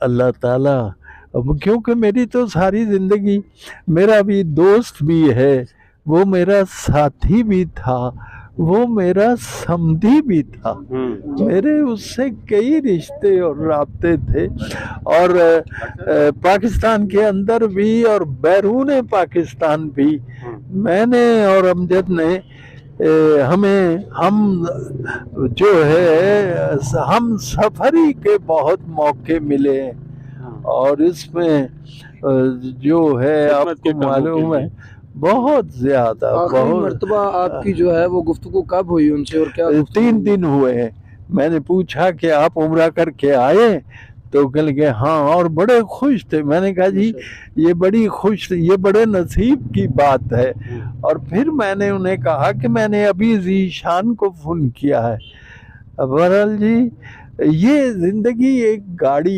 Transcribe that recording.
अल्लाह ताला। अब क्योंकि मेरी तो सारी ज़िंदगी, मेरा भी दोस्त भी है, वो मेरा साथी भी था, वो मेरा समधी भी था। मेरे उससे कई रिश्ते और राब्ते थे, और पाकिस्तान के अंदर भी और बैरून पाकिस्तान भी मैंने और अमजद ने हमें हम जो है हम सफरी के बहुत मौके मिले हैं। और इसमें जो है आपको मालूम है, बहुत ज्यादा, आखिरी बहुत। मर्तबा आपकी जो है वो गुफ्तगू कब हुई उनसे और क्या गुफ्तगू 3 हुई? दिन हुए हैं। मैंने पूछा कि आप उम्रा करके आए, तो कह लगे हाँ, और बड़े खुश थे। मैंने कहा जी ये बड़ी खुश, ये बड़े नसीब की बात है। और फिर मैंने उन्हें कहा कि मैंने अभी ज़ीशान को फ़ोन किया है। बहरहाल जी, ये ज़िंदगी एक गाड़ी